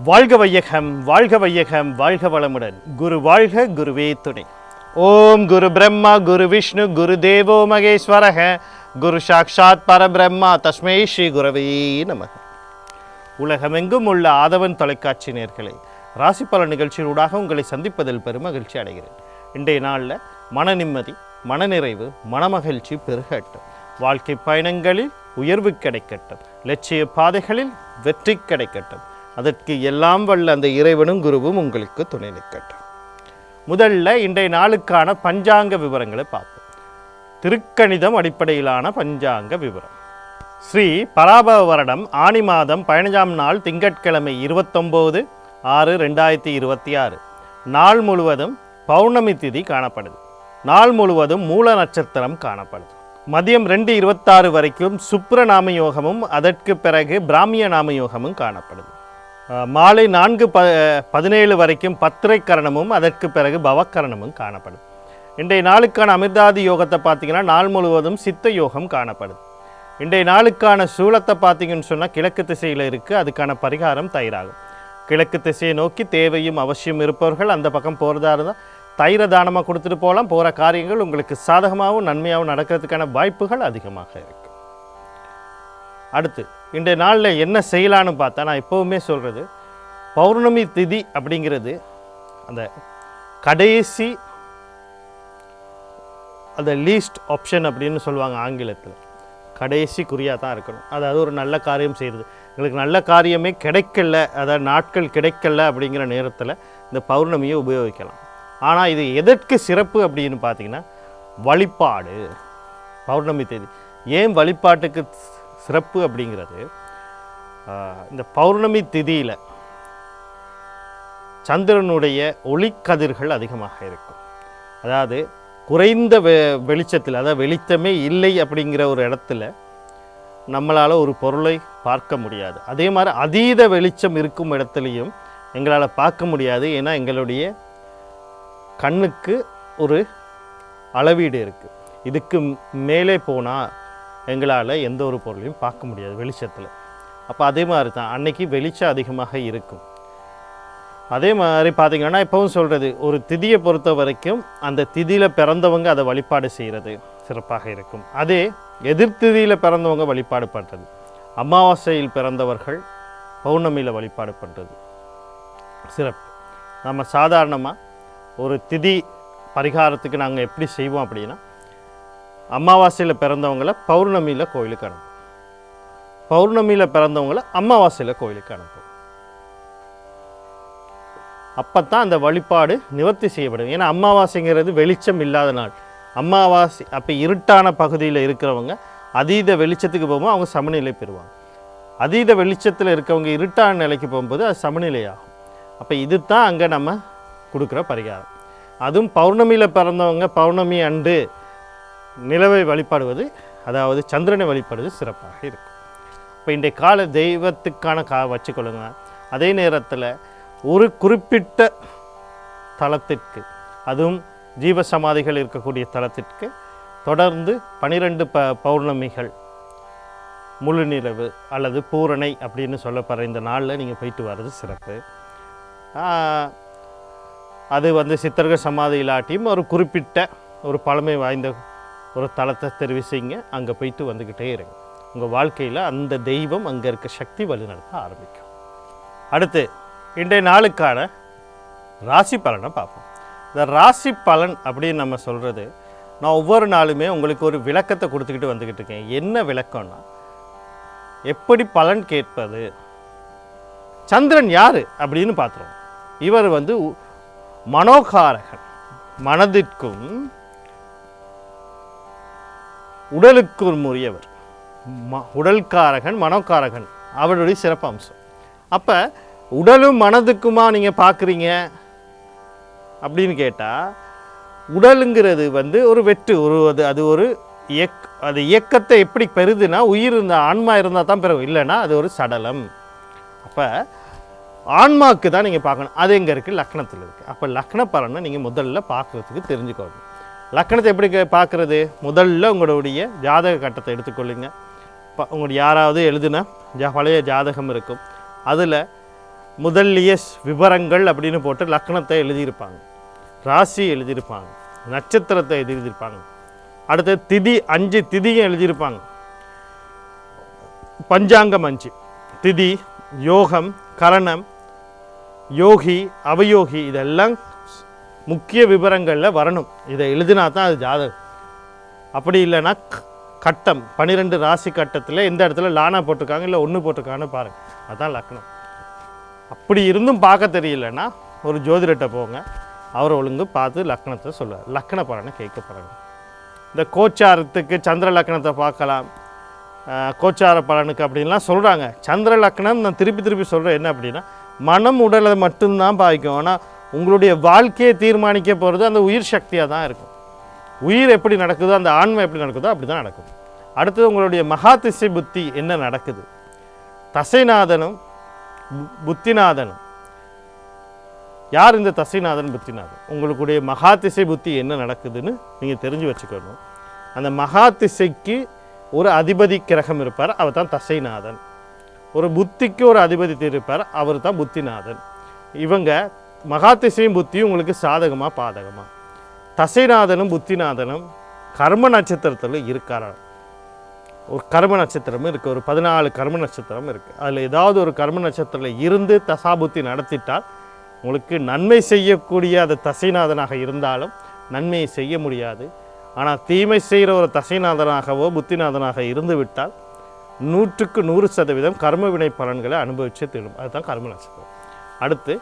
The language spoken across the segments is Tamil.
வாழ்க வையகம், வாழ்க வையகம், வாழ்க வளமுடன். குரு வாழ்க, குருவே துணை. ஓம் குரு பிரம்மா, குரு விஷ்ணு, குரு தேவோ மகேஸ்வரக, குரு சாக்ஷாத் பரபிரம்மா, தஸ்மை ஸ்ரீ குரவே நமக. உலகமெங்கும் உள்ள ஆதவன் தொலைக்காட்சி நேயர்களே, ராசி பல நிகழ்ச்சியூடாக உங்களை சந்திப்பதில் பெருமகிழ்ச்சி அடைகிறேன். இன்றைய நாளில் மன நிம்மதி, மனநிறைவு, மனமகிழ்ச்சி பெருகட்டும். வாழ்க்கை பயணங்களில் உயர்வு கிடைக்கட்டும். லட்சிய பாதைகளில் வெற்றி கிடைக்கட்டும். அதற்கு எல்லாம் வல்ல அந்த இறைவனும் குருவும் உங்களுக்கு துணை நிற்கட்டும். முதல்ல இன்றைய நாளுக்கான பஞ்சாங்க விவரங்களை பார்ப்போம். திருக்கணிதம் அடிப்படையிலான பஞ்சாங்க விவரம். ஸ்ரீ பராபவ வருடம் ஆனி மாதம் 15ஆம் நாள் திங்கட்கிழமை 29/6/2026 நாள் முழுவதும் பௌர்ணமி திதி காணப்படுது. நாள் முழுவதும் மூல நட்சத்திரம் காணப்படுது. மதியம் 2:26 வரைக்கும் சுப்ர நாம யோகமும் அதற்கு பிறகு பிராமிய நாம யோகமும் காணப்படுது. மாலை 4:17 வரைக்கும் பத்திரை கரணமும் அதற்கு பிறகு பவக்கரணமும் காணப்படுது. இன்றைய நாளுக்கான அமிர்தாதி யோகத்தை பார்த்தீங்கன்னா நாள் முழுவதும் சித்த யோகம் காணப்படுது. இன்றைய நாளுக்கான சூலத்தை பார்த்தீங்கன்னு சொன்னால் கிழக்கு திசையில் இருக்குது. அதுக்கான பரிகாரம் தயிராகும். கிழக்கு திசையை நோக்கி தேவையும் அவசியம் இருப்பவர்கள் அந்த பக்கம் போகிறதா இருந்தால் தயிரை தானமாக கொடுத்துட்டு போகலாம். போகிற காரியங்கள் உங்களுக்கு சாதகமாகவும் நன்மையாகவும் நடக்கிறதுக்கான வாய்ப்புகள் அதிகமாக இருக்குது. அடுத்து இன்றைய நாளில் என்ன செய்யலான்னு பார்த்தா, நான் எப்போவுமே சொல்கிறது, பௌர்ணமி திதி அப்படிங்கிறது அந்த கடைசி, அந்த லீஸ்ட் ஆப்ஷன் அப்படின்னு சொல்லுவாங்க ஆங்கிலத்தில். கடைசி குறியாக தான் இருக்கணும். அதாவது ஒரு நல்ல காரியம் செய்கிறது, எங்களுக்கு நல்ல காரியமே கிடைக்கல, அதாவது நாட்கள் கிடைக்கல அப்படிங்கிற நேரத்தில் இந்த பௌர்ணமியை உபயோகிக்கலாம். ஆனால் இது எதற்கு சிறப்பு அப்படின்னு பார்த்தீங்கன்னா வழிபாடு. பௌர்ணமி தேதி ஏன் வழிபாட்டுக்கு சிறப்பு அப்படிங்கிறது, இந்த பௌர்ணமி திதியில் சந்திரனுடைய ஒளிக்கதிர்கள் அதிகமாக இருக்கும். அதாவது குறைந்த வெளிச்சத்தில், அதாவது வெளிச்சமே இல்லை அப்படிங்கிற ஒரு இடத்துல நம்மளால் ஒரு பொருளை பார்க்க முடியாது. அதே மாதிரி அதீத வெளிச்சம் இருக்கும் இடத்துலையும் எங்களால் பார்க்க முடியாது. ஏன்னா எங்களுடைய கண்ணுக்கு ஒரு அளவீடு இருக்குது. இதுக்கு மேலே போனால் எங்களால் எந்த ஒரு பொருளையும் பார்க்க முடியாது வெளிச்சத்தில். அப்போ அதே மாதிரி தான் அன்னைக்கு வெளிச்சம் அதிகமாக இருக்கும். அதே மாதிரி பார்த்திங்கன்னா இப்போவும் சொல்கிறது, ஒரு திதியை பொறுத்த வரைக்கும் அந்த திதியில் பிறந்தவங்க அதை வழிபாடு செய்கிறது சிறப்பாக இருக்கும். அதே எதிர்த்திதியில் பிறந்தவங்க வழிபாடு பண்ணுறது, அமாவாசையில் பிறந்தவர்கள் பௌர்ணமியில் வழிபாடு பண்ணுறது சிறப்பு. நம்ம சாதாரணமாக ஒரு திதி பரிகாரத்துக்கு நாங்கள் எப்படி செய்வோம் அப்படின்னா, அமாவாசையில் பிறந்தவங்கள பௌர்ணமியில் கோயிலுக்கு அனுப்புவோம், பௌர்ணமியில் பிறந்தவங்கள அமாவாசையில் கோயிலுக்கு அனுப்புவோம். அப்போ தான் அந்த வழிபாடு நிவர்த்தி செய்யப்படும். ஏன்னா அமாவாசைங்கிறது வெளிச்சம் இல்லாத நாள். அமாவாசை அப்போ இருட்டான பகுதியில் இருக்கிறவங்க அதீத வெளிச்சத்துக்கு போகும்போது அவங்க சமநிலை பெறுவாங்க. அதீத வெளிச்சத்தில் இருக்கவங்க இருட்டான நிலைக்கு போகும்போது அது சமநிலையாகும். அப்போ இது தான் அங்கே நம்ம கொடுக்குற பரிகாரம். அதுவும் பௌர்ணமியில் பிறந்தவங்க பௌர்ணமி அன்று நிலவை வழிபாடுவது, அதாவது சந்திரனை வழிபாடுவது சிறப்பாக இருக்கும். இப்போ இன்றைய கால தெய்வத்துக்கான வச்சுக்கொள்ளுங்க. அதே நேரத்தில் ஒரு குறிப்பிட்ட தலத்திற்கு, அதுவும் ஜீவசமாதிகள் இருக்கக்கூடிய தலத்திற்கு தொடர்ந்து 12 பௌர்ணமிகள், முழு நிலவு அல்லது பூரணை அப்படின்னு சொல்லப்படுற இந்த நாளில் நீங்கள் போயிட்டு வர்றது சிறப்பு. அது சித்தர்கள் சமாதி இல்லாட்டியும் ஒரு குறிப்பிட்ட ஒரு பழமை வாய்ந்த ஒரு தலத்தை தெரிவு செய்யுங்க. அங்கே போயிட்டு வந்துக்கிட்டே இருங்க. உங்கள் வாழ்க்கையில் அந்த தெய்வம் அங்கே இருக்க சக்தி வழிநடத்த ஆரம்பிக்கும். அடுத்து இன்றைய நாளுக்கான ராசி பலனை பார்ப்போம். இந்த ராசி பலன் அப்படின்னு நம்ம சொல்கிறது, நான் ஒவ்வொரு நாளுமே உங்களுக்கு ஒரு விளக்கத்தை கொடுத்துக்கிட்டு வந்துக்கிட்டு இருக்கேன். என்ன விளக்கம்னா, எப்படி பலன் கேட்பது. சந்திரன் யார் அப்படின்னு பார்த்துருவோம். இவர் மனோகாரகன், மனதிற்கும் உடலுக்கும் உரியவர். உடல்காரகன், மனோகாரகன் அவருடைய சிறப்பு அம்சம். அப்போ உடலும் மனதுக்குமா நீங்கள் பார்க்குறீங்க அப்படின்னு கேட்டால், உடலுங்கிறது ஒரு வெற்று, அது ஒரு அது இயக்கத்தை எப்படி பெறுதுன்னா, உயிர் இருந்தால் ஆன்மா இருந்தால் தான் பெறும், இல்லைன்னா அது ஒரு சடலம். அப்போ ஆன்மாவுக்கு தான் நீங்கள் பார்க்கணும். அது எங்கே இருக்குது? லக்னத்தில் இருக்குது. அப்போ லக்ன பலனை நீங்கள் முதல்ல பார்க்குறதுக்கு தெரிஞ்சுக்கணும். லக்னத்தை எப்படி பார்க்குறது? முதல்ல உங்களுடைய ஜாதக கட்டத்தை எடுத்துக்கொள்ளுங்க. உங்களுடைய யாராவது எழுதுன பழைய ஜாதகம் இருக்கும், அதில் முதல்லிய விவரங்கள் அப்படின்னு போட்டு லக்னத்தை எழுதியிருப்பாங்க, ராசி எழுதியிருப்பாங்க, நட்சத்திரத்தை எழுதியிருப்பாங்க, அடுத்து திதி 5 திதியும் எழுதியிருப்பாங்க. பஞ்சாங்கம் 5 திதி, யோகம், கரணம், யோகி, அவயோகி இதெல்லாம் முக்கிய விவரங்களில் வரணும். இதை எழுதினா தான் அது ஜாதகம். அப்படி இல்லைன்னா கட்டம் 12 ராசி கட்டத்தில் எந்த இடத்துல லானா போட்டிருக்காங்க இல்லை 1 போட்டிருக்காங்கன்னு பாருங்கள், அதுதான் லக்னம். அப்படி இருந்தும் பார்க்க தெரியலன்னா ஒரு ஜோதிடத்தை போங்க, அவரை ஒழுங்கு பார்த்து லக்னத்தை சொல்லுவார். லக்ன பலனை கேட்கப்படணும். இந்த கோச்சாரத்துக்கு சந்திர லக்னத்தை பார்க்கலாம், கோச்சார பலனுக்கு அப்படின்லாம் சொல்கிறாங்க. சந்திர லக்னம் நான் திருப்பி சொல்கிறேன் என்ன அப்படின்னா, மனம் உடலை மட்டும்தான் பாதிக்கும். ஆனால் உங்களுடைய வாழ்க்கையை தீர்மானிக்க போகிறது அந்த உயிர் சக்தியாக தான் இருக்கும். உயிர் எப்படி நடக்குதோ, அந்த ஆன்மை எப்படி நடக்குதோ அப்படி தான் நடக்கும். அடுத்தது உங்களுடைய மகா திசை புத்தி என்ன நடக்குது, தசைநாதனும் புத்திநாதனும். யார் இந்த தசைநாதன் புத்திநாதன்? உங்களுடைய மகா திசை புத்தி என்ன நடக்குதுன்னு நீங்கள் தெரிஞ்சு வச்சுக்கணும். அந்த மகா திசைக்கு ஒரு அதிபதி கிரகம் இருப்பார், அவர் தான் தசைநாதன். ஒரு புத்திக்கு ஒரு அதிபதி இருப்பார், அவர் தான் புத்திநாதன். இவங்க மகா திசையும் புத்தியும் உங்களுக்கு சாதகமாக பாதகமாக. தசைநாதனும் புத்திநாதனும் கர்ம நட்சத்திரத்தில் இருக்காராம். ஒரு கர்ம நட்சத்திரமும் இருக்குது, ஒரு 14 கர்ம நட்சத்திரம் இருக்குது. அதில் ஏதாவது ஒரு கர்ம நட்சத்திரத்தில் இருந்து தசாபுத்தி நடத்திட்டால் உங்களுக்கு நன்மை செய்யக்கூடிய அது தசைநாதனாக இருந்தாலும் நன்மையை செய்ய முடியாது. ஆனால் தீமை செய்கிற ஒரு தசைநாதனாகவோ புத்திநாதனாக இருந்து விட்டால் 100க்கு 100% கர்ம வினை பலன்களை அனுபவிச்சே தீரும். அதுதான் கர்ம நட்சத்திரம். அடுத்து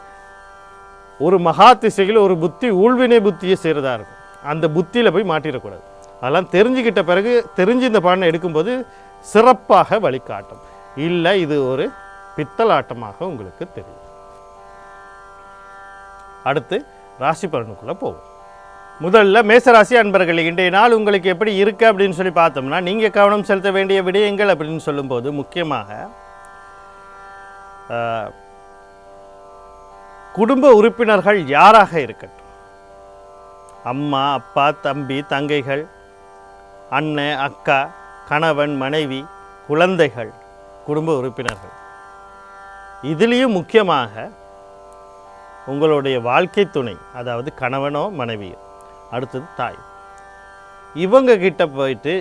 ஒரு மகா திசையில் ஒரு புத்தி ஊழ்வினை புத்தியை செய்கிறதா இருக்கும். அந்த புத்தியில் போய் மாட்டிடக்கூடாது. அதெல்லாம் தெரிஞ்சுக்கிட்ட பிறகு தெரிஞ்சு இந்த பலனை எடுக்கும்போது சிறப்பாக வழிகாட்டும். இல்லை இது ஒரு பித்தலாட்டமாக உங்களுக்கு தெரியும். அடுத்து ராசி பலனுக்குள்ளே போவோம். முதல்ல மேசராசி அன்பர்களே, இன்றைய நாள் உங்களுக்கு எப்படி இருக்குது அப்படின்னு சொல்லி பார்த்தோம்னா, நீங்கள் கவனம் செலுத்த வேண்டிய விடயங்கள் அப்படின்னு சொல்லும்போது முக்கியமாக குடும்ப உறுப்பினர்கள் யாராக இருக்கட்டும், அம்மா, அப்பா, தம்பி, தங்கைகள், அண்ணன், அக்கா, கணவன், மனைவி, குழந்தைகள், குடும்ப உறுப்பினர்கள், இதுலேயும் முக்கியமாக உங்களுடைய வாழ்க்கை துணை, அதாவது கணவனோ மனைவியோ, அடுத்தது தாய், இவங்க கிட்ட போயிட்டு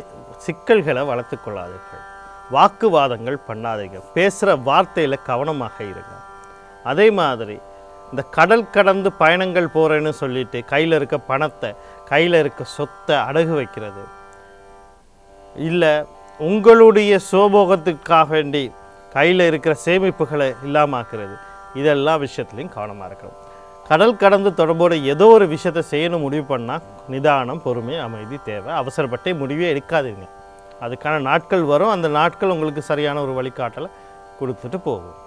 சிக்கல்களை வளர்த்து கொள்ளாதீர்கள், வாக்குவாதங்கள் பண்ணாதீர்கள், பேசுகிற வார்த்தையில் கவனமாக இருங்க. அதே மாதிரி இந்த கடல் கடந்து பயணங்கள் போகிறேன்னு சொல்லிட்டு கையில் இருக்க பணத்தை, கையில் இருக்க சொத்தை அடகு வைக்கிறது, இல்லை உங்களுடைய சோபோகத்துக்காக வேண்டி கையில் இருக்கிற சேமிப்புகளை இல்லாமாக்குறது, இதெல்லாம் விஷயத்துலையும் கவனமாக இருக்கணும். கடல் கடந்து தொடர்போடு ஏதோ ஒரு விஷயத்தை செய்யணும் முடிவு பண்ணால் நிதானம், பொறுமை, அமைதி தேவை. அவசரப்பட்டே முடிவே எடுக்காதீங்க. அதுக்கான நாட்கள் வரும், அந்த நாட்கள் உங்களுக்கு சரியான ஒரு வழிகாட்டலை கொடுத்துட்டு போகும்.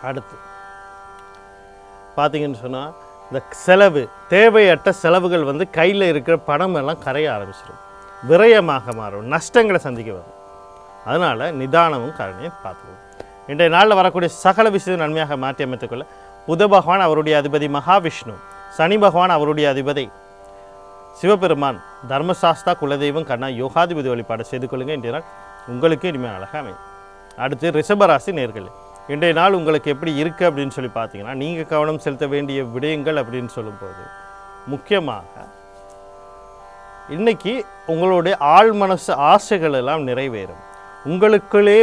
அடுத்து பார்த்தீங்கன்னு சொன்னால் இந்த செலவு, தேவையற்ற செலவுகள் கையில் இருக்கிற பணம் எல்லாம் கரைய ஆரம்பிச்சிடும், விரயமாக மாறும், நஷ்டங்களை சந்திக்க வரும். அதனால் நிதானமும் கருணையும் பார்த்துக்கணும். இன்றைய நாளில் வரக்கூடிய சகல விஷயத்தை நன்மையாக மாற்றி அமைத்துக்கொள்ள புத பகவான் அவருடைய அதிபதி மகாவிஷ்ணு, சனி பகவான் அவருடைய அதிபதி சிவபெருமான், தர்மசாஸ்தா குலதெய்வம் கண்ணா யோகாதிபதி வழிபாடு செய்து கொள்ளுங்கள். இன்றைய நாள் உங்களுக்கு இனிமேல் அழகாக அமையும். அடுத்து ரிஷபராசி நேயர்களே, இன்றைய நாள் உங்களுக்கு எப்படி இருக்குது அப்படின்னு சொல்லி பார்த்தீங்கன்னா, நீங்கள் கவனம் செலுத்த வேண்டிய விடயங்கள் அப்படின்னு சொல்லும்போது முக்கியமாக இன்றைக்கி உங்களுடைய ஆழ் மனசு ஆசைகள் எல்லாம் நிறைவேறும். உங்களுக்குள்ளே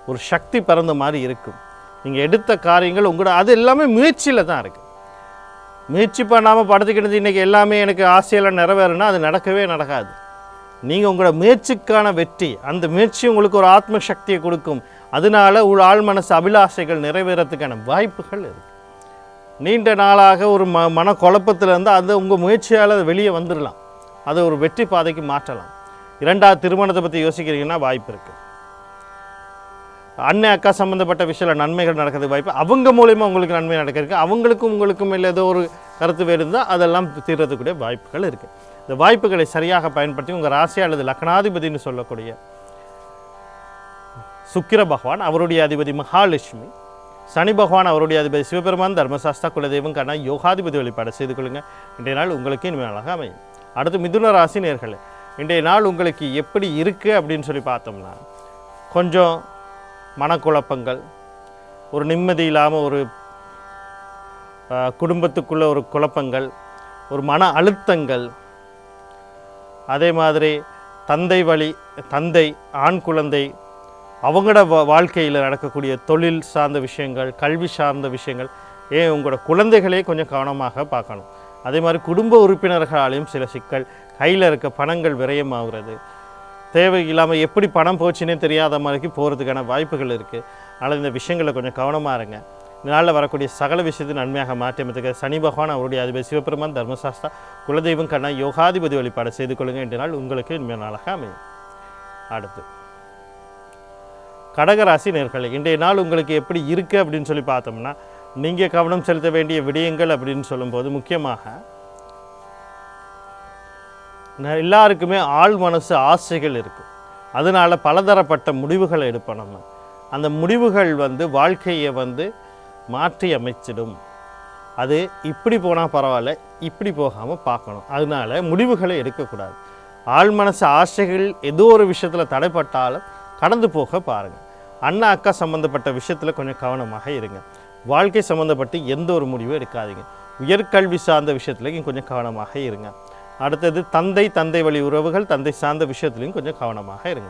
ஒரு சக்தி பிறந்த மாதிரி இருக்கும். நீங்கள் எடுத்த காரியங்கள் உங்களோட அது எல்லாமே முயற்சியில் தான் இருக்குது. முயற்சி பண்ணாமல் படுத்துக்கிட்டு இன்றைக்கி எல்லாமே எனக்கு ஆசையெல்லாம் நிறைவேறுனா அது நடக்கவே நடக்காது. நீங்கள் உங்களோட முயற்சிக்கான வெற்றி, அந்த முயற்சி உங்களுக்கு ஒரு ஆத்ம சக்தியை கொடுக்கும். அதனால ஒரு ஆழ் மனசு அபிலாஷைகள் நிறைவேறத்துக்கான வாய்ப்புகள் இருக்குது. நீண்ட நாளாக ஒரு மன குழப்பத்தில் இருந்தால் அது உங்கள் முயற்சியால் அது வெளியே வந்துடலாம், அதை ஒரு வெற்றி பாதைக்கு மாற்றலாம். 2வது திருமணத்தை பற்றி யோசிக்கிறீங்கன்னா வாய்ப்பு இருக்குது. அண்ணன் அக்கா சம்மந்தப்பட்ட விஷயத்தில் நன்மைகள் நடக்கிறதுக்கு வாய்ப்பு, அவங்க மூலயமா உங்களுக்கு நன்மை நடக்கிறதுக்கு, அவங்களுக்கும் உங்களுக்கும் இல்லை ஏதோ ஒரு கருத்து வேறு இருந்தால் அதெல்லாம் தீர்றதுக்கூடிய வாய்ப்புகள் இருக்குது. இந்த வாய்ப்புகளை சரியாக பயன்படுத்தி உங்கள் ராசி அல்லது லக்னாதிபதினு சொல்லக்கூடிய சுக்கிர பகவான் அவருடைய அதிபதி மகாலட்சுமி, சனி பகவான் அவருடைய அதிபதி சிவபெருமான், தர்மசாஸ்தா குலதெய்வம் கண்ணா யோகாதிபதி வழிபாடு செய்து கொள்ளுங்கள். இன்றைய நாள் உங்களுக்கு இனிமேல் அழகாக அமையும். அடுத்து மிதுன ராசி நேயர்களே, இன்றைய நாள் உங்களுக்கு எப்படி இருக்குது அப்படின்னு சொல்லி பார்த்தோம்னா, கொஞ்சம் மனக்குழப்பங்கள், ஒரு நிம்மதி இல்லாமல் ஒரு குடும்பத்துக்குள்ள ஒரு குழப்பங்கள், ஒரு மன அழுத்தங்கள், அதே மாதிரி தந்தை ஆண் குழந்தை அவங்களோட வாழ்க்கையில் நடக்கக்கூடிய தொழில் சார்ந்த விஷயங்கள், கல்வி சார்ந்த விஷயங்கள், ஏன் உங்களோட குழந்தைகளே கொஞ்சம் கவனமாக பார்க்கணும். அதே மாதிரி குடும்ப உறுப்பினர்களாலையும் சில சிக்கல், கையில் இருக்க பணங்கள் விரயமாகிறது, தேவையில்லாமல் எப்படி பணம் போச்சுன்னே தெரியாத மாதிரி போகிறதுக்கான வாய்ப்புகள் இருக்குது. அதனால் இந்த விஷயங்களில் கொஞ்சம் கவனமாக இருங்க. இந்த நாளில் வரக்கூடிய சகல விஷயத்தை நன்மையாக மாற்றியமைத்துக்க சனி பகவான் அவருடைய அதிபதி சிவபெருமான் தர்மசாஸ்திரா குலதெய்வம் கண்ணா யோகாதிபதி வழிபாடு செய்து கொள்ளுங்கள். இன்றைய நாள் உங்களுக்கு இனிமையான நாளாக அமையும். அடுத்து கடகராசி நேயர்களே, இன்றைய நாள் உங்களுக்கு எப்படி இருக்குது அப்படின்னு சொல்லி பார்த்தோம்னா, நீங்கள் கவனம் செலுத்த வேண்டிய விடயங்கள் அப்படின்னு சொல்லும்போது முக்கியமாக எல்லாருக்குமே ஆள் மனசு ஆசைகள் இருக்கும். அதனால் பலதரப்பட்ட முடிவுகளை எடுப்போம். நம்ம அந்த முடிவுகள் வாழ்க்கையை மாற்றி அமைச்சிடும். அது இப்படி போனால் பரவாயில்ல, இப்படி போகாமல் பார்க்கணும். அதனால் முடிவுகளை எடுக்கக்கூடாது. ஆள் மனசு ஆசைகள் ஏதோ ஒரு விஷயத்தில் தடைப்பட்டாலும் கடந்து போக பாருங்கள். அண்ணா அக்கா சம்மந்தப்பட்ட விஷயத்தில் கொஞ்சம் கவனமாக இருங்க. வாழ்க்கை சம்மந்தப்பட்டு எந்த ஒரு முடிவும் எடுக்காதீங்க. உயர்கல்வி சார்ந்த விஷயத்துலையும் கொஞ்சம் கவனமாக இருங்க. அடுத்தது தந்தை வழி உறவுகள், தந்தை சார்ந்த விஷயத்துலையும் கொஞ்சம் கவனமாக இருங்க.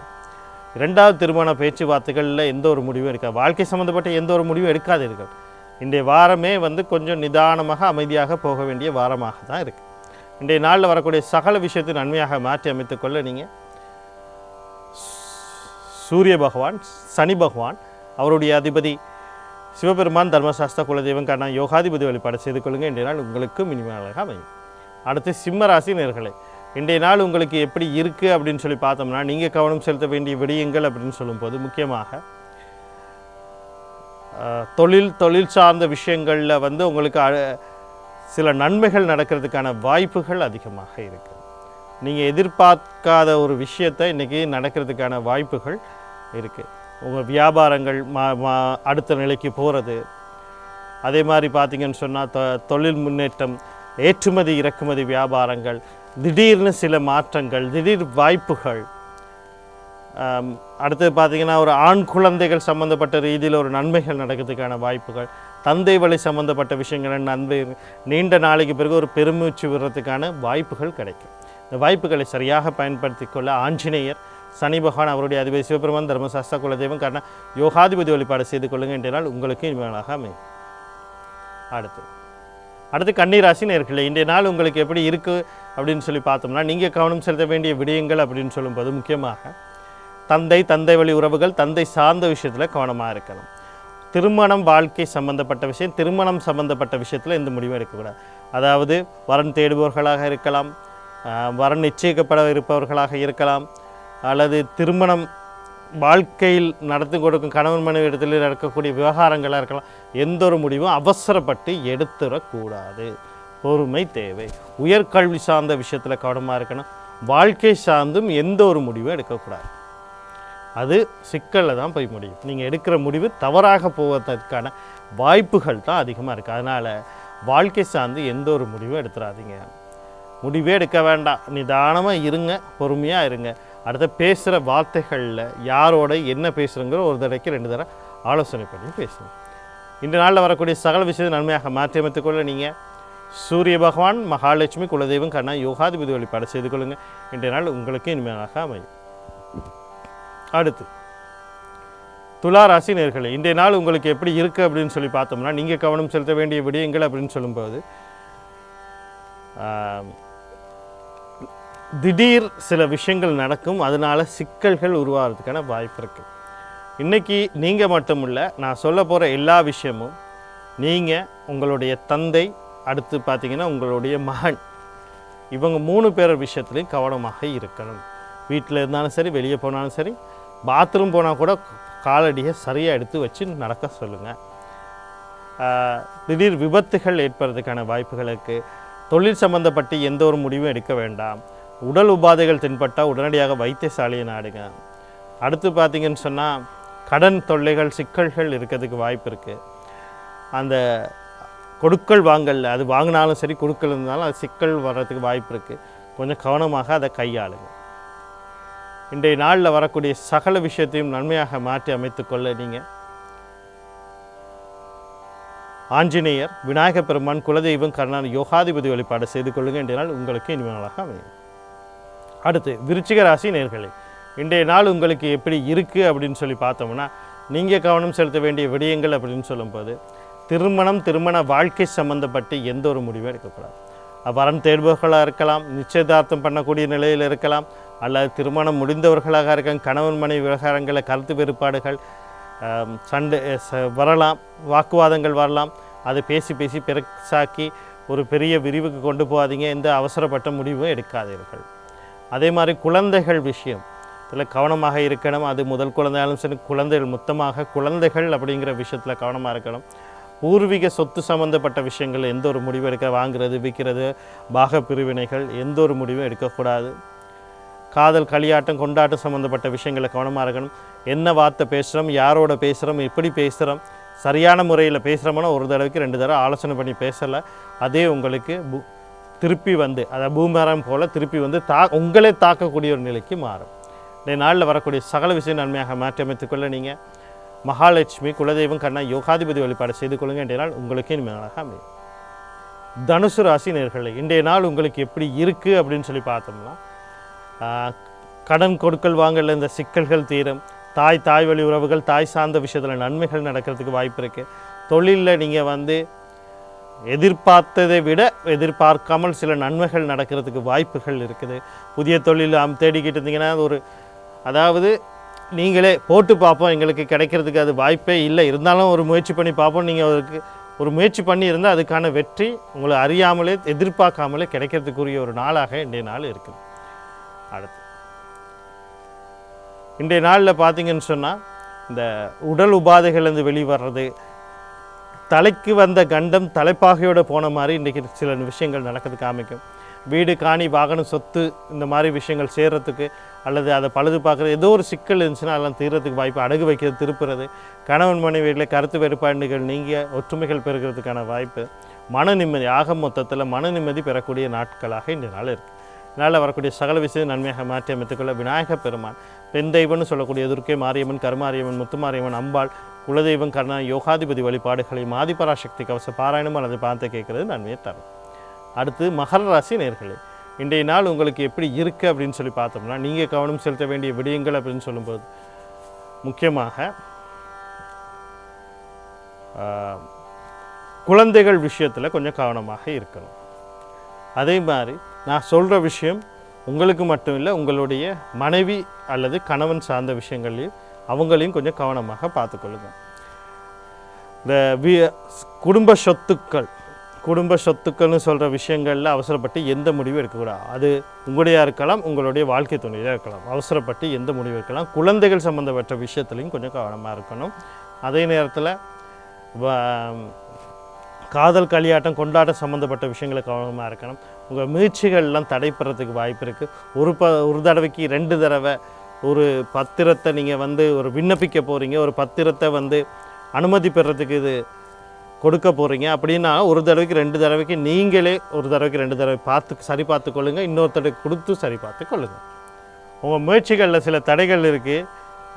இரண்டாவது திருமண பேச்சுவார்த்தைகளில் எந்த ஒரு முடிவும் எடுக்காது. வாழ்க்கை சம்மந்தப்பட்ட எந்த ஒரு முடிவும் எடுக்காதீர்கள். இன்றைய வாரமே கொஞ்சம் நிதானமாக அமைதியாக போக வேண்டிய வாரமாக தான் இருக்குது. இன்றைய நாளில் வரக்கூடிய சகல விஷயத்தை நன்மையாக மாற்றி அமைத்துக்கொள்ள நீங்கள் சூரிய பகவான், சனி பகவான் அவருடைய அதிபதி சிவபெருமான் தர்மசாஸ்திர குலதெய்வம் கண்ணா யோகாதிபதி வழிபாடு செய்து கொள்ளுங்கள். இன்றைய நாள் உங்களுக்கு மினிமலாக அமையும். அடுத்து சிம்மராசி நேயர்களே, இன்றைய நாள் உங்களுக்கு எப்படி இருக்குது அப்படின்னு சொல்லி பார்த்தோம்னா, நீங்கள் கவனம் செலுத்த வேண்டிய விடயங்கள் அப்படின்னு சொல்லும்போது முக்கியமாக தொழில் சார்ந்த விஷயங்களில் உங்களுக்கு சில நன்மைகள் நடக்கிறதுக்கான வாய்ப்புகள் அதிகமாக இருக்குது. நீங்கள் எதிர்பார்க்காத ஒரு விஷயத்தை இன்றைக்கி நடக்கிறதுக்கான வாய்ப்புகள் இருக்குது. உங்கள் வியாபாரங்கள் அடுத்த நிலைக்கு போகிறது. அதே மாதிரி பார்த்திங்கன்னு சொன்னால் தொழில் முன்னேற்றம், ஏற்றுமதி இறக்குமதி வியாபாரங்கள், திடீர்னு சில மாற்றங்கள், திடீர் வாய்ப்புகள். அடுத்தது பார்த்திங்கன்னா ஒரு ஆண் குழந்தைகள் சம்மந்தப்பட்ட ரீதியில் ஒரு நன்மைகள் நடக்கிறதுக்கான வாய்ப்புகள், தந்தை வழி சம்மந்தப்பட்ட விஷயங்கள் நன்மை நீண்ட நாளைக்கு பிறகு ஒரு பெருமூச்சு விடுறதுக்கான வாய்ப்புகள் கிடைக்கும். இந்த வாய்ப்புகளை சரியாக பயன்படுத்தி கொள்ள ஆஞ்சநேயர், சனி பகவான் அவருடைய அதிபதி சிவபெருமான் தர்மசாஸ்திர குலதெய்வம் காரண யோகாதிபதி வழிபாடு செய்து கொள்ளுங்கள். இன்றைய நாள் உங்களுக்கு இனிமையாக அமையும். அடுத்து கன்னிராசி நேயர்களே, இன்றைய நாள் உங்களுக்கு எப்படி இருக்குது அப்படின்னு சொல்லி பார்த்தோம்னா, நீங்கள் கவனம் செலுத்த வேண்டிய விடயங்கள் அப்படின்னு சொல்லும்போது முக்கியமாக தந்தை வழி உறவுகள், தந்தை சார்ந்த விஷயத்தில் கவனமாக இருக்கணும். திருமணம் வாழ்க்கை சம்பந்தப்பட்ட விஷயம், திருமணம் சம்பந்தப்பட்ட விஷயத்தில் எந்த முடிவும் எடுக்கக்கூடாது. அதாவது வரன் தேடுபவர்களாக இருக்கலாம், வரன் நிச்சயிக்கப்பட இருப்பவர்களாக இருக்கலாம், அல்லது திருமணம் வாழ்க்கையில் நடத்தி கொடுக்கும் கணவன் மனைவி இடத்துல நடக்கக்கூடிய விவகாரங்களாக இருக்கலாம். எந்த ஒரு முடிவும் அவசரப்பட்டு எடுத்துடக்கூடாது. பொறுமை தேவை. உயர்கல்வி சார்ந்த விஷயத்தில் கவனமாக இருக்கணும். வாழ்க்கை சார்ந்தும் எந்த ஒரு முடிவும் எடுக்கக்கூடாது. அது சிக்கலில் தான் போய் முடியும். நீங்கள் எடுக்கிற முடிவு தவறாக போவதற்கான வாய்ப்புகள் தான் அதிகமாக இருக்குது. அதனால் வாழ்க்கை சார்ந்து எந்த ஒரு முடிவும் எடுத்துடாதீங்க. முடிவே எடுக்க வேண்டாம், நிதானமாக இருங்க, பொறுமையாக இருங்க. அடுத்த பேசுகிற வார்த்தைகளில் யாரோட என்ன பேசுகிறோங்கிற ஒரு தடவைக்கு 2 தடவை ஆலோசனை பண்ணி பேசணும். இந்த நாளில் வரக்கூடிய சகல விஷயத்தை நன்மையாக மாற்றி அமைத்துக்கொள்ள நீங்கள் சூரிய பகவான், மகாலட்சுமி, குலதெய்வம் கண்ணா யோகாதிபதி வழிபாடு செய்து கொள்ளுங்கள். இன்றைய நாள் உங்களுக்கு இனிமையாக அமையும். அடுத்து துளாராசி நேயர்களே, இன்றைய நாள் உங்களுக்கு எப்படி இருக்குது அப்படின்னு சொல்லி பார்த்தோம்னா, நீங்கள் கவனம் செலுத்த வேண்டிய விடயங்கள் அப்படின்னு சொல்லும்போது திடீர் சில விஷயங்கள் நடக்கும். அதனால் சிக்கல்கள் உருவாகிறதுக்கான வாய்ப்பு இருக்குது. இன்றைக்கி நீங்கள் மட்டும் இல்லை, நான் சொல்ல போகிற எல்லா விஷயமும் நீங்கள், உங்களுடைய தந்தை, அடுத்து பார்த்திங்கன்னா உங்களுடைய மகன், இவங்க 3 பேர் விஷயத்துலையும் கவனமாக இருக்கணும். வீட்டில் இருந்தாலும் சரி, வெளியே போனாலும் சரி, பாத்ரூம் போனால் கூட காலடியை சரியாக எடுத்து வச்சு நடக்க சொல்லுங்கள். திடீர் விபத்துகள் ஏற்படுறதுக்கான வாய்ப்புகள் இருக்குது. தொழில் சம்பந்தப்பட்டு எந்த ஒரு முடிவும் எடுக்க வேண்டாம். உடல் உபாதைகள் தென்பட்டால் உடனடியாக வைத்தியசாலையை நாடுங்க. அடுத்து பார்த்திங்கன்னு சொன்னால் கடன் தொல்லைகள், சிக்கல்கள் இருக்கிறதுக்கு வாய்ப்பு இருக்குது. அந்த கொடுக்கல் வாங்கல், அது வாங்கினாலும் சரி கொடுக்கல் இருந்தாலும் அது சிக்கல் வர்றதுக்கு வாய்ப்பு இருக்குது. கொஞ்சம் கவனமாக அதை கையாளுங்க. இன்றைய நாளில் வரக்கூடிய சகல விஷயத்தையும் நன்மையாக மாற்றி அமைத்துக்கொள்ள நீங்கள் ஆஞ்சநேயர், விநாயகப் பெருமான், குலதெய்வம், கருணாநிதி யோகாதிபதி வழிபாடு செய்து கொள்ளுங்க. இன்றைய நாள் உங்களுக்கு இனிமையாக அமையும். அடுத்து விருச்சிக ராசி நேயர்களே, இன்றைய நாள் உங்களுக்கு எப்படி இருக்குது அப்படின்னு சொல்லி பார்த்தோம்னா, நீங்கள் கவனம் செலுத்த வேண்டிய விடயங்கள் அப்படின்னு சொல்லும்போது, திருமண வாழ்க்கை சம்பந்தப்பட்டு எந்த ஒரு முடிவும் எடுக்கக்கூடாது. வரன் தேடுபவர்களாக இருக்கலாம், நிச்சயதார்த்தம் பண்ணக்கூடிய நிலையில் இருக்கலாம், அல்லது திருமணம் முடிந்தவர்களாக இருக்கலாம், கணவன் மனைவி விவகாரங்களில் கருத்து வேறுபாடுகள் சண்டை வரலாம், வாக்குவாதங்கள் வரலாம். அதை பேசி பெருசாக்கி ஒரு பெரிய விரிவுக்கு கொண்டு போகாதீங்க. எந்த அவசரப்பட்ட முடிவும் எடுக்காதீர்கள். அதே மாதிரி குழந்தைகள் விஷயம் இதில் கவனமாக இருக்கணும். அது முதல் குழந்தையாலும் சரி, குழந்தைகள் மொத்தமாக குழந்தைகள் அப்படிங்கிற விஷயத்தில் கவனமாக இருக்கணும். பூர்வீக சொத்து சம்மந்தப்பட்ட விஷயங்கள் எந்த ஒரு முடிவும் எடுக்க, வாங்கிறது, விற்கிறது, பாக பிரிவினைகள் எந்த ஒரு முடிவும் எடுக்கக்கூடாது. காதல், களியாட்டம், கொண்டாட்டம் சம்மந்தப்பட்ட விஷயங்களை கவனமாக இருக்கணும். என்ன வார்த்தை பேசுகிறோம், யாரோட பேசுகிறோம், எப்படி பேசுகிறோம், சரியான முறையில் பேசுகிறோம்னா ஒரு தடவைக்கு 2 தடவை ஆலோசனை பண்ணி பேசலை. அதே உங்களுக்கு திருப்பி வந்து அதை பூமரம் போல் திருப்பி வந்து உங்களே தாக்கக்கூடிய ஒரு நிலைக்கு மாறும். இந்த நாளில் வரக்கூடிய சகல விஷயம் நன்மையாக மாற்றி அமைத்துக்கொள்ள நீங்கள் மகாலட்சுமி, குலதெய்வம், கண்ணா யோகாதிபதி வழிபாடு செய்து கொள்ளுங்க. இன்றைய நாள் உங்களுக்கு இனிமையாக அமையும். தனுசு ராசி நேயர்களே, இன்றைய நாள் உங்களுக்கு எப்படி இருக்குது அப்படின்னு சொல்லி பார்த்தோம்னா, கடன் கொடுக்கல் வாங்கல இந்த சிக்கல்கள் தீரும். தாய் வழி உறவுகள், தாய் சார்ந்த விஷயத்தில் நன்மைகள் நடக்கிறதுக்கு வாய்ப்பு இருக்குது. தொழிலில் நீங்கள் வந்து எதிர்பார்த்ததை விட எதிர்பார்க்காமல் சில நன்மைகள் நடக்கிறதுக்கு வாய்ப்புகள் இருக்குது. புதிய தொழில் தேடிக்கிட்டு இருந்தீங்கன்னா அதாவது நீங்களே போட்டு பார்ப்போம், எங்களுக்கு கிடைக்கிறதுக்கு அது வாய்ப்பே இல்லை, இருந்தாலும் ஒரு முயற்சி பண்ணி பார்ப்போம். நீங்கள் அதுக்கு ஒரு முயற்சி பண்ணி இருந்தால் அதுக்கான வெற்றி உங்களை அறியாமலே எதிர்பார்க்காமலே கிடைக்கிறதுக்குரிய ஒரு நாளாக இன்றைய நாள் இருக்குது. அடுத்து இன்றைய நாளில் பார்த்தீங்கன்னு சொன்னால், இந்த உடல் உபாதைகள்லேருந்து வெளிவர்றது, தலைக்கு வந்த கண்டம் தலைப்பாகையோடு போன மாதிரி இன்றைக்கி சில விஷயங்கள் நடக்கிறதுக்கு காமிக்கும். வீடு, காணி, வாகனம், சொத்து இந்த மாதிரி விஷயங்கள் சேர்கிறதுக்கு அல்லது அதை பழுது பார்க்குறது, ஏதோ ஒரு சிக்கல் இருந்துச்சுன்னா அதெல்லாம் தீர்றதுக்கு வாய்ப்பு. அடகு வைக்கிறது, திருப்புறது, கணவன் மனைவியில் கருத்து வேறுபாடுகள் நீங்கிய ஒற்றுமைகள் பெறுகிறதுக்கான வாய்ப்பு. மன நிம்மதி, ஆக மொத்தத்தில் மன நிம்மதி பெறக்கூடிய நாட்களாக இந்த நாள் இருக்குது. இதனால் வரக்கூடிய சகல விஷயம் நன்மையாக மாற்றி அமைத்துக்கொள்ள விநாயகப் பெருமான், பெண் தெய்வம்னு சொல்லக்கூடிய துர்க்கை மாரியம்மன், கருமாரியம்மன், முத்துமாரியம்மன், அம்பாள், குலதெய்வம், கருணா யோகாதிபதி வழிபாடுகளை ஆதிபராசக்தி கவச பாராயணம் அல்லது பார்த்து கேட்குறது நன்மையை தரும். அடுத்து மகர ராசி நேயர்களே, இன்றைய நாள் உங்களுக்கு எப்படி இருக்குது அப்படின்னு சொல்லி பார்த்தோம்னா, நீங்கள் கவனம் செலுத்த வேண்டிய விடயங்கள் அப்படின்னு சொல்லும்போது முக்கியமாக குழந்தைகள் விஷயத்தில் கொஞ்சம் கவனமாக இருக்கணும். அதே மாதிரி நான் சொல்கிற விஷயம் உங்களுக்கு மட்டும் இல்லை, உங்களுடைய மனைவி அல்லது கணவன் சார்ந்த விஷயங்கள்லையும் அவங்களையும் கொஞ்சம் கவனமாக பார்த்துக்கொள்ளுங்க. இந்த குடும்ப சொத்துக்கள்னு சொல்கிற விஷயங்களில் அவசரப்பட்டு எந்த முடிவும் எடுக்கக்கூடாது. அது உங்களுடைய இருக்கலாம், உங்களுடைய வாழ்க்கை துணையாக இருக்கலாம். அவசரப்பட்டு எந்த முடிவு இருக்கலாம். குழந்தைகள் சம்மந்தப்பட்ட விஷயத்துலையும் கொஞ்சம் கவனமாக இருக்கணும். அதே நேரத்தில் காதல், களியாட்டம், கொண்டாட்டம் சம்மந்தப்பட்ட விஷயங்களை கவனமாக இருக்கணும். உங்கள் முயற்சிகள்லாம் தடைப்படுறதுக்கு வாய்ப்பு இருக்குது. ஒரு தடவைக்கு 2 தடவை ஒரு பத்திரத்தை நீங்கள் வந்து ஒரு விண்ணப்பிக்க போகிறீங்க, ஒரு பத்திரத்தை அனுமதி பெறத்துக்கு இது கொடுக்க போகிறீங்க அப்படின்னா, ஒரு தடவைக்கு 2 தடவைக்கு நீங்களே ஒரு தடவைக்கு 2 தடவை சரி பார்த்து கொள்ளுங்கள். இன்னொருத்தருக்கு கொடுத்து சரி பார்த்து கொள்ளுங்கள். உங்கள் முயற்சிகளில் சில தடைகள் இருக்குது,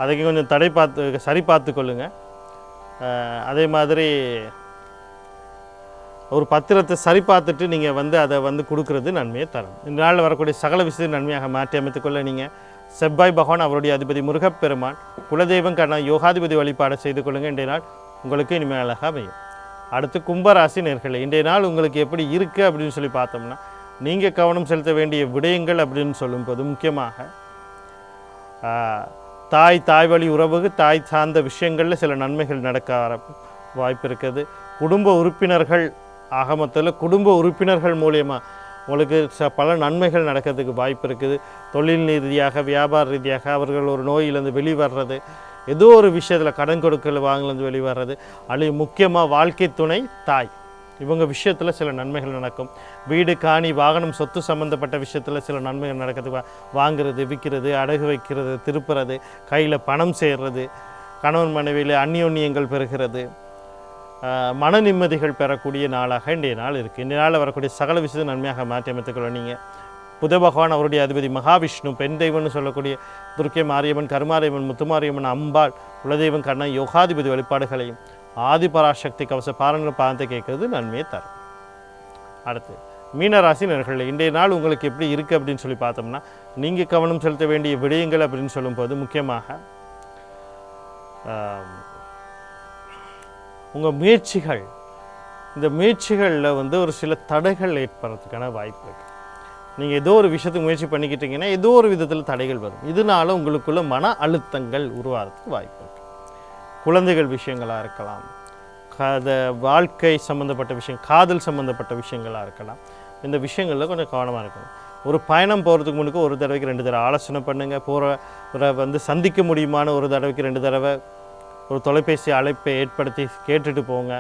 அதுக்கு கொஞ்சம் சரி பார்த்து கொள்ளுங்கள். அதே மாதிரி ஒரு பத்திரத்தை சரி பார்த்துட்டு நீங்கள் அதை கொடுக்கறது நன்மையை தரும். இந்த நாளில் வரக்கூடிய சகல விஷயத்தை நன்மையாக மாற்றி அமைத்துக்கொள்ள நீங்கள் செவ்வாய் பகவான், அவருடைய அதிபதி முருகப்பெருமான், குலதெய்வம், கண்ணா யோகாதிபதி வழிபாடு செய்து கொள்ளுங்கள். இன்றைய நாள் உங்களுக்கு இனிமையாக அமையும். அடுத்து கும்பராசி நேயர்களே, இன்றைய நாள் உங்களுக்கு எப்படி இருக்குது அப்படின்னு சொல்லி பார்த்தோம்னா, நீங்கள் கவனம் செலுத்த வேண்டிய விடயங்கள் அப்படின்னு சொல்லும்போது முக்கியமாக தாய் வழி உறவுக்கு, தாய் சார்ந்த விஷயங்களில் சில நன்மைகள் நடக்க வாய்ப்பு இருக்குது. குடும்ப உறுப்பினர்கள் ஆகமத்தில் குடும்ப உறுப்பினர்கள் மூலியமாக உங்களுக்கு பல நன்மைகள் நடக்கிறதுக்கு வாய்ப்பு இருக்குது. தொழில் ரீதியாக, வியாபார ரீதியாக அவர்கள் ஒரு நோயிலேருந்து வெளிவர்றது, ஏதோ ஒரு விஷயத்தில் கடன் கொடுக்கல் வாங்கலேருந்து வெளிவர்றது, அல்லது முக்கியமாக வாழ்க்கை துணை, தாய், இவங்க விஷயத்தில் சில நன்மைகள் நடக்கும். வீடு, காணி, வாகனம், சொத்து சம்மந்தப்பட்ட விஷயத்தில் சில நன்மைகள் நடக்கிறதுக்கு வாங்கிறது, விற்கிறது, அடகு வைக்கிறது, திருப்புறது, கையில் பணம் சேர்றது, கணவன் மனைவியில் அந்யோன்யங்கள் பெறுகிறது, மன நிம்மதிகள் பெறக்கூடிய நாளாக இன்றைய நாள் இருக்குது. இன்றைய நாளில் வரக்கூடிய சகல விஷயத்தை நன்மையாக மாற்றி அமைத்துக்கொள்ள நீங்கள் புத பகவான், அவருடைய அதிபதி மகாவிஷ்ணு, பெண் தெய்வம்னு சொல்லக்கூடிய துர்க்கை மாரியம்மன், கருமாரியம்மன், முத்துமாரியம்மன், அம்பாள், குலதெய்வம், கண்ணா யோகாதிபதி வழிபாடுகளையும் ஆதிபராசக்தி கவச பாராயண பாதத்தை கேட்கறது நன்மையை தரும். அடுத்து மீனராசி நேயர்களே, இன்றைய நாள் உங்களுக்கு எப்படி இருக்குது அப்படின்னு சொல்லி பார்த்தோம்னா, நீங்கள் கவனம் செலுத்த வேண்டிய விடயங்கள் அப்படின்னு சொல்லும்போது முக்கியமாக உங்கள் முயற்சிகள், இந்த முயற்சிகளில் வந்து ஒரு சில தடைகள் ஏற்படுறதுக்கான வாய்ப்பு இருக்குது. நீங்கள் ஏதோ ஒரு விஷயத்துக்கு முயற்சி பண்ணிக்கிட்டீங்கன்னா ஏதோ ஒரு விதத்தில் தடைகள் வரும். இதனால உங்களுக்குள்ள மன அழுத்தங்கள் உருவாகிறதுக்கு வாய்ப்பு இருக்குது. குழந்தைகள் விஷயங்களாக இருக்கலாம், வாழ்க்கை சம்மந்தப்பட்ட விஷயம், காதல் சம்மந்தப்பட்ட விஷயங்களாக இருக்கலாம். இந்த விஷயங்களில் கொஞ்சம் கவனமாக இருக்கணும். ஒரு பயணம் போகிறதுக்கு முன்னுக்கு ஒரு தடவைக்கு 2 தடவை ஆலோசனை பண்ணுங்கள். போகிற வந்து சந்திக்க முடியுமான ஒரு தடவைக்கு 2 தடவை ஒரு தொலைபேசி அழைப்பை ஏற்படுத்தி கேட்டுட்டு போங்க.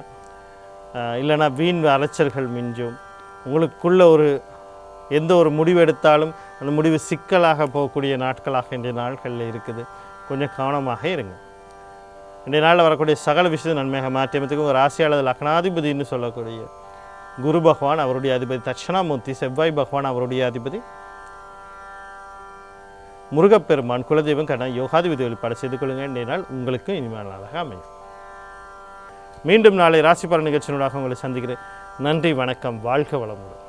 இல்லைனா வீண் அலைச்சல்கள் மிஞ்சும். உங்களுக்குள்ள எந்த ஒரு முடிவு எடுத்தாலும் அந்த முடிவு சிக்கலாக போகக்கூடிய நாட்களாக இன்றைய நாட்களில் இருக்குது. கொஞ்சம் கவனமாக இருங்க. இன்றைய நாளில் வரக்கூடிய சகல விஷயத்தை நன்மையாக மாற்றியமைத்துக்கு உங்கள் ராசியாளர் லக்னாதிபதினு சொல்லக்கூடிய குரு பகவான் அவருடைய அதிபதி தட்சிணாமூர்த்தி, செவ்வாய் பகவான் அவருடைய அதிபதி, முருகப்பெருமான் குலதெய்வம் யோகாதிபதி வழிபாடு செய்து கொள்ளுங்கள். இன்றைய நாள் உங்களுக்கு இனிமையான நாளாக அமையும். மீண்டும் நாளை ராசி பலன் நிகழ்ச்சியினூடாக உங்களை சந்திக்கிறேன். நன்றி, வணக்கம், வாழ்க வளமுடன்.